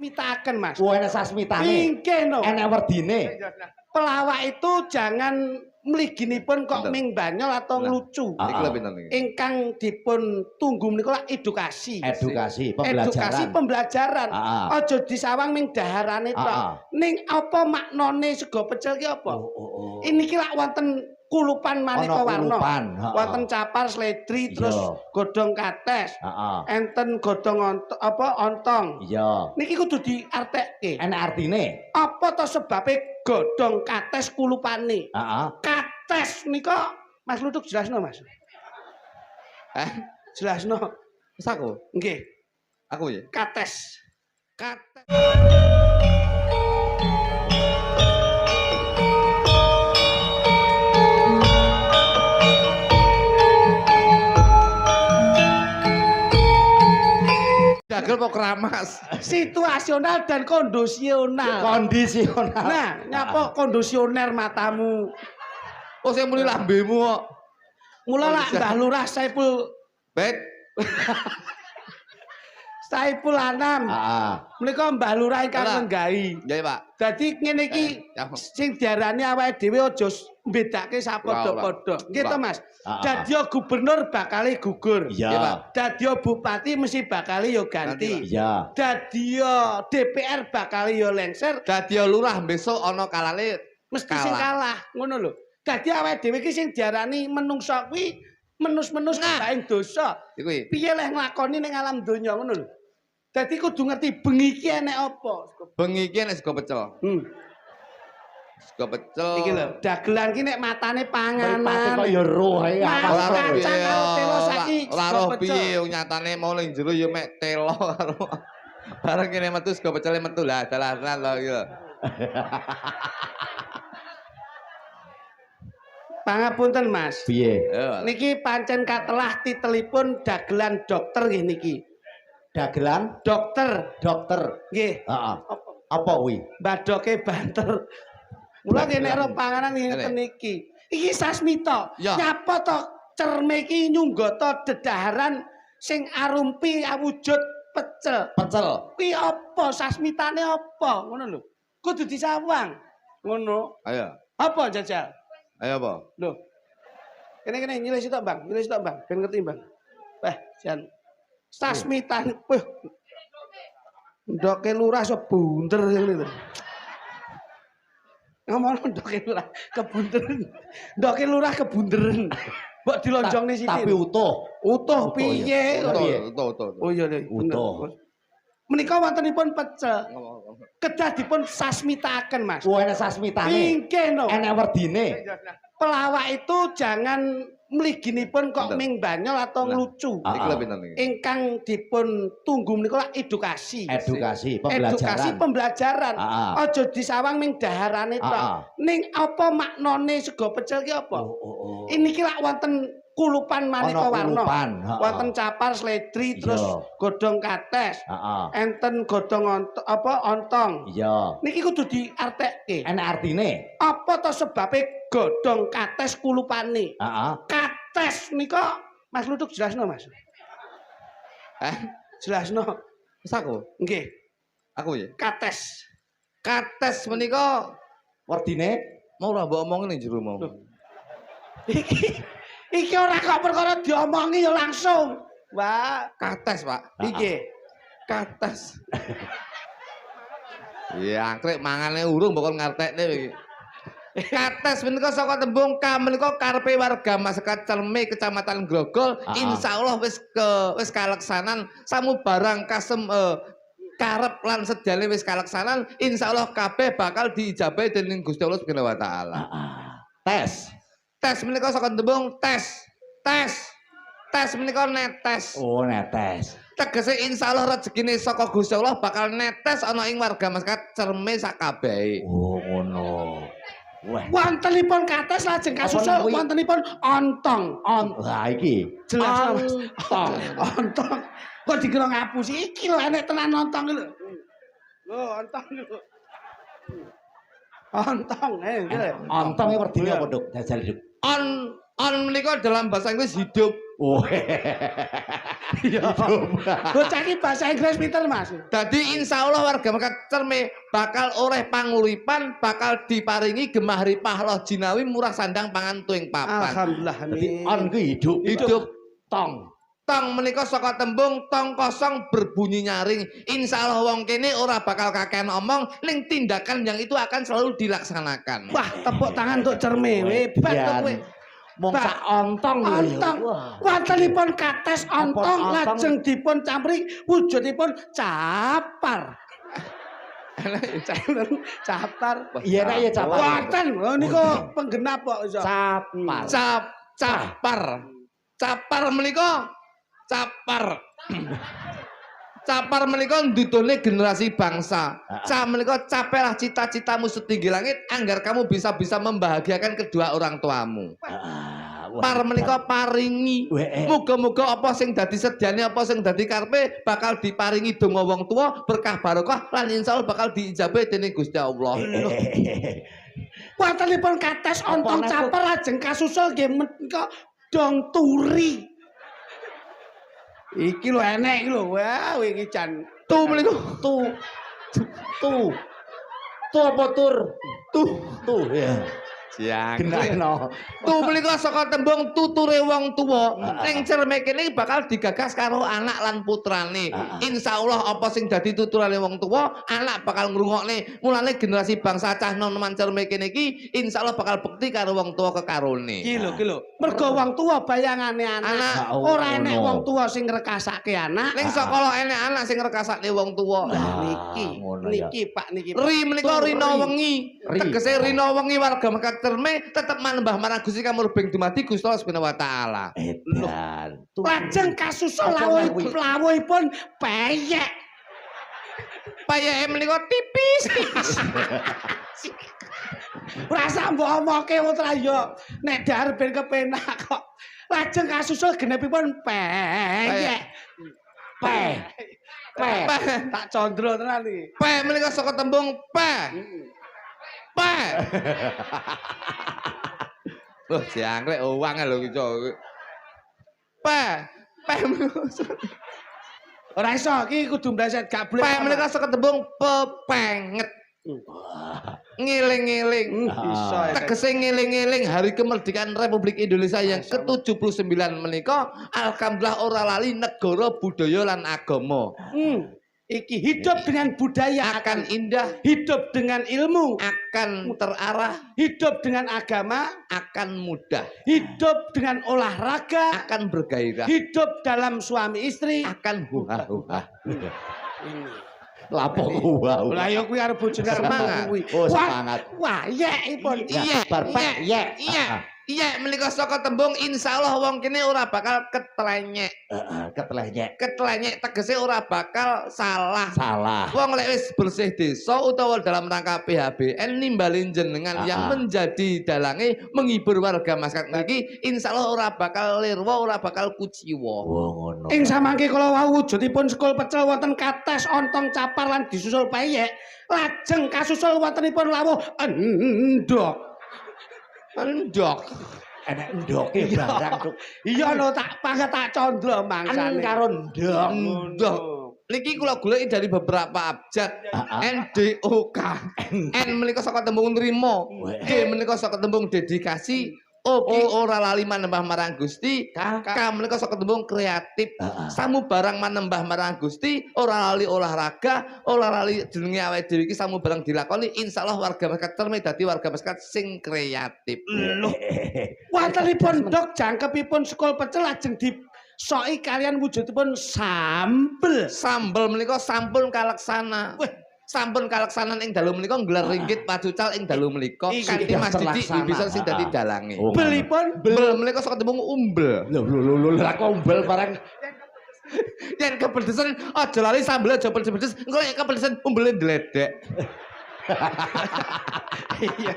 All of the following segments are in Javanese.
Mitaken Mas. Oh, enek sasmitane. Pingke no. Enek werdine. Pelawak itu jangan mliginipun kok ming banyol atau lucu. Ingkang dipun tunggu menika edukasi. Edukasi, pembelajaran. Aja disawang ming daharane tok. Ning apa maknane sego pecel ki apa? Ini ki lak wonten kulupan maneka warna. Wonten capar, sledri, terus godhong kates. Enten godhong ontong. Iya. Niki kudu diartekke. Enek artine. Apa to sebabe godhong kates kulupane? Kates nika Mas Luduk jelasno, Mas. Jelasno. Wis aku? Nggih. Aku ya. Kates. Kates. Gagal kok keramas. Situasional dan kondisional. Kondisional. Nah, nyapa kondisioner matamu? Oh, saya muni lambemu kok. Mula lak Mbah Lurah Saipul Bet. Saipul Anam. Menika Mbah Lurah ingkang lenggahi. Nggih, Pak. Dadi ngene iki sing diarani awake dhewe aja mbedake sapadha-padha. Nggih to, Mas? Dadi gubernur bakal gugur. Iya. Dadi bupati mesti bakal yo ganti. Iya. Dadi DPR bakal yo lengser. Dadi lurah besok ana kalane mesti sing kalah, ngono lho. Dadi awake dhewe iki sing diarani menungsa kuwi menus-menus kaing dosa. Piye leh nglakoni ning alam donya ngono lho. Dadi kudu ngerti bengi iki enek apa. Bengi iki enek sego pecel. Sego pecel. Iki lho, dagelan ki nek matane panganan. Kok ya roh ae. Ora roh piye nyatane mau ning jero ya mek telo karo. Bareng kene metu sego pecele metu lah dalan lho iki. Pangapunten Mas. Piye? Niki pancen katelah titelipun dagelan dokter nggih niki. Dagelan dokter. Nggih. Heeh. Apa kuwi? Badoke banter. Mula kene ro panganan ngeten niki. Iki sasmita. Nyapa to cerme iki nyunggata dedaharan sing arumpi awujud pecel. Pecel. Kuwi apa sasmitane apa? Ngono lho. Kudu disawang. Ngono. Ayo. Apa jajal? Ayo apa? Loh. Kene nyilih sitok, Bang. Nyilih sitok, Bang. Ben ngerti, Bang. Jan sasmitane. Ndoke lurah sebunder ngene lho. Ngomong ndoke lurah kebunderen. Ndoke lurah kebunderen. Mbok dilonjongne sithik. Tapi utuh. Utuh piye? Utuh. Oh iya lho. Utuh. Menika wontenipun pecel. Kedah dipun sasmitaken, Mas. Oh, enek sasmitane. Pingke no. Enek werdine. Pelawak itu jangan mliginipun kok ming banyol atau lucu. Ingkang dipun tunggu menika edukasi. Edukasi, pembelajaran. Aja disawang ming daharane tok. Ning apa maknane sego pecel ki apa? Ini ki lak wonten kulupan maneka warna. Wonten capar, sledri, terus godhong kates. Enten godhong ontong. Iya. Niki kudu diartekke. Enek artine. Apa to sebabe godhong kates kulupane? Kates nika Mas Luduk jelasno, Mas. Jelasno. Wis aku? Nggih. Aku ya. Kates. Kates menika werdine mau ora mbok omongin ning jero mau. Iki ora kok perkara diomongi ya langsung. Wah, kates, Pak. Iki. Kates. Ya, angkrek mangane urung bakal ngartekne iki. Kates menika saka tembung ka menika karepe warga masyarakat Celme Kecamatan Grogol insyaallah wis kaleksanan samubarang kasem karep lan sedyane wis kaleksanan insyaallah kabeh bakal diijabahi dening Gusti Allah Subhanahu wa taala. Tes menika saka tembung tes menika netes. Oh, netes. Tegese insyaallah rezekine saka Gusti Allah bakal netes ana ing warga masyarakat Cerme sakabehe. Oh, ngono. Wah, wontenipun kates lajeng kasusul wontenipun ontong. Lah iki jelas Mas. Ontong. Kok dikira ngapusi iki lho enek tenan ontong lho. Lho, ontong lho. Ontong, ontong iki werdine apa, Duk? Jajal, Duk. On menika dalam bahasa Inggris hidup. Oh. Iya. Bocah iki bahasa Inggris pinter, Mas. Dadi insyaallah warga Mekah Cerme bakal oleh panguripan, bakal diparingi gemahri pahloh jinawi murah sandang pangan tuing papan. Alhamdulillah. Dadi on ku hidup. Hidup tong. Tong menika saka tembung tong kosong berbunyi nyaring. Insyaallah wong kene ora bakal kakean omong, ning tindakan yang itu akan selalu dilaksanakan. Wah, tepuk tangan untuk Cerme. Hebat kok kowe. Mong sak ontong lho. Ontong. Wontenipun kates ontong lajeng dipun campuri wujudipun capar. Capar. Iya nek ya capar. Wonten. Oh niku penggenap kok iso. Capar. Capar. Capar menika capar. Capar menika ndudune generasi bangsa. Ca menika capailah cita-citamu setinggi langit agar kamu bisa membahagiakan kedua orang tuamu. Par menika paringi. Muga-muga apa sing dadi sediane apa sing dadi karepe bakal diparingi donga wong tua, berkah barokah lan insyaallah bakal diijabahi dening Gusti Allah. Wontenipun kates ontong capar lajeng kasusul nggih menika dong turi. Iki lho enek iki lho. Wah, iki jan Tu menika Tu apa tur? Tu ya. Siang. Genahno. Tu menika saka tembung tuture wong tuwa. Ning Cerme kene bakal digagas karo anak lan putrane. Insyaallah apa sing dadi tuturane wong tuwa, anak bakal ngrungokne. Mulane generasi bangsa cah nom-noman Cerme kene iki insyaallah bakal bekti karo wong tuwa kekarone. Iki lho. Mergo wong tuwa bayangane anak. Ora enek wong tuwa sing ngrekasake anak. Ning sakala enek anak sing ngrekasake wong tuwa. Niki Pak niki. Ri menika rina wengi. Tegese rina wengi warga Mekah Cerme tetep manembah marang Gusti kamulbing dumadi Gusti Allah Subhanahu wa taala. Edan. Lajeng kasusul lawuhipun peyek. Payeke menika tipis. Rasa mbok omoke putra yo. Nek dar ben kepenak kok. Lajeng kasusul genepipun peyek. Tak condro tenan iki. Pe menika saka tembung pe. Loh, jangkrik uang lho iki, Cok. Pe Ora iso iki kudu mbleset gak boleh. Pe menika saka tembung pepenget. Ngiling-ngiling. Iso. Tegese ngiling-ngiling hari kemerdekaan Republik Indonesia yang ke-79 menika alhamdulillah ora lali negara budaya lan agama. Iki hidup dengan budaya Akan indah, hidup dengan ilmu, akan terarah, hidup dengan agama, akan mudah, hidup dengan olahraga, akan bergairah, hidup dalam suami istri. akan huha-huha. Lapo gua. Lah ya kuwi arep bojone Semangat. kuwi. Oh, semangat. Wah, yekipun. Iya, menika saka tembung insyaallah wong kene ora bakal ketlenyek. Ketlenyek tegese ora bakal salah. Wong lek wis bersih desa utawa dalam rangka PHBN nimbalin jenengan yang menjadi dalange menghibur warga masyarakat niki insyaallah ora bakal lirwa, ora bakal kuciwa. Ngono. Ing samangke kala wau wujudipun sekul pecel wonten kates ontong capar lan disusul peyek. Lajeng kasusul wontenipun lawuh endhog. Endhog. Enek endoke barang tuh. Iya lho tak pangkat tak condro mangsane. Karo ndok. Endhog. Niki kula goleki dari beberapa abjad. NDOK. N menika saka tembung nrimo. D menika saka tembung dedikasi. Oke ora lali manembah marang Gusti. K menika saka tembung kreatif. Samu barang manembah marang Gusti, ora lali olahraga, ora lali jenenge awake dhewe iki samu barang dilakoni insyaallah warga masyarakat Cerme dadi warga masyarakat sing kreatif. Lho. Wontenipun ndok jangkepipun sekul pecel lajeng disoki kalian wujudipun sambel. Sambel menika sampun kalaksana. Sampun kalaksanan ing dalu menika nggelar ringgit pacucal ing dalu menika kanthi Mas Didik bisa sing dadi dalange. Belipun Bel menika saka tembung umbel. Lho lha kok umbel barang. Yen kepedesan aja lali sambel aja pedes-pedes, engko nek kepedesan umbele ndledek. iya.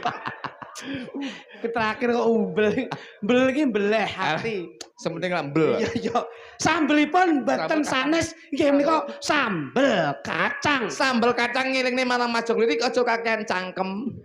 Terakhir kok umbel. Mbel iki mbeleh hati. Sementing lambel. Iya. Sambelipun mboten sanes nggih menika sambel kacang. Sambel kacang ngilingne marang majong lirik aja kakean cangkem.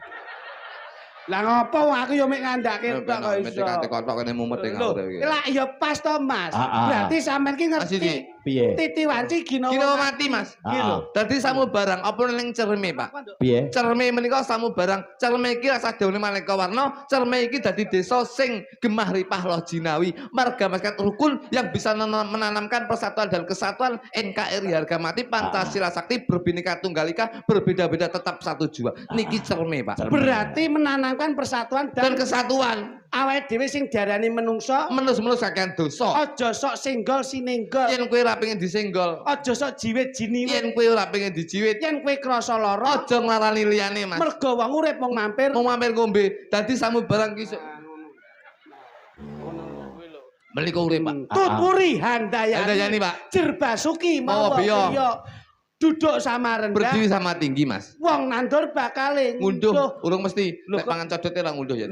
Lah ngopo wong aku yo mek ngandake tok kok iso. Mesti kotok kene mumet ning Lho, ngawur iki. lah ya pas to, Mas. Berarti sampean ki Mas iki ngerti Piye? Titi Wanci Kira Ginawa mati, Mas. Iki lho. Dadi samu barang apa ning cerme, Pak? Piye? Cerme menika samu barang. Cerme iki rasa dawuhne Maneka Warna, cerme iki dadi desa sing gemah ripah loh jinawi, marga masyarakat rukun yang bisa menanamkan persatuan dan kesatuan NKRI harga mati Pancasila sakti berbineka tunggal ika berbeda-beda tetap satu jua. Niki cerme, Pak. Berarti menanamkan persatuan Dan dan kesatuan. awake dhewe sing diarani menungso Menus-menus kakean dosa. aja sok singgol sinenggol. Yen kowe ora pengen disenggol, Aja sok jiwit jiniwit. yen kowe ora pengen dijiwit, Yen kowe krasa lara, aja nglarani liyane, Mas. mergo wong urip mung mampir. Mau mampir ngombe, dadi samu barang ki menika urip, Pak. Tutpuri handayani. Handayani, Pak. Jerbasuki Mawa mawa beya. beya. Duduk sama rendah. Berdiri sama tinggi, Mas. Wong nandur bakal Ngunduh, urung mesti. Lho, Nek kok- pangan codote ora ngunduh ya.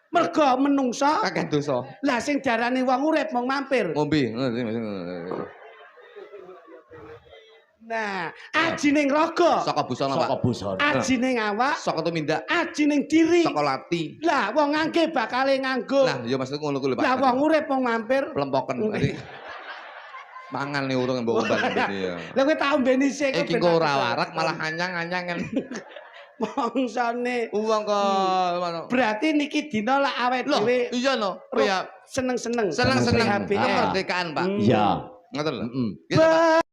Mergo menungso. Kakek dosa. Lah sing diarani wong urip mung mampir. Ngombe. Nah, aji ning raga, Saka busana, Pak. Saka busana. aji ning awak, Saka tumindak, aji ning diri. saka lati. Lah wong ngangge bakal nganggo. Nah, ya maksudku ngono kuwi lho, Pak. Lah wong urip mung mampir. Plempoken. Tadi mangan nih urung mbok umban iki ya. Lah kowe tak ombeni sik Iki kok ora warak malah anyang-anyangan. Mongsane. Uang kok Berarti niki dina lah awake Loh, dhewe iya no. Ya seneng-seneng. seneng-seneng PHBN. kemerdekaan, Pak. Iya. Ngoten lho. Heeh. Gitu, Pak.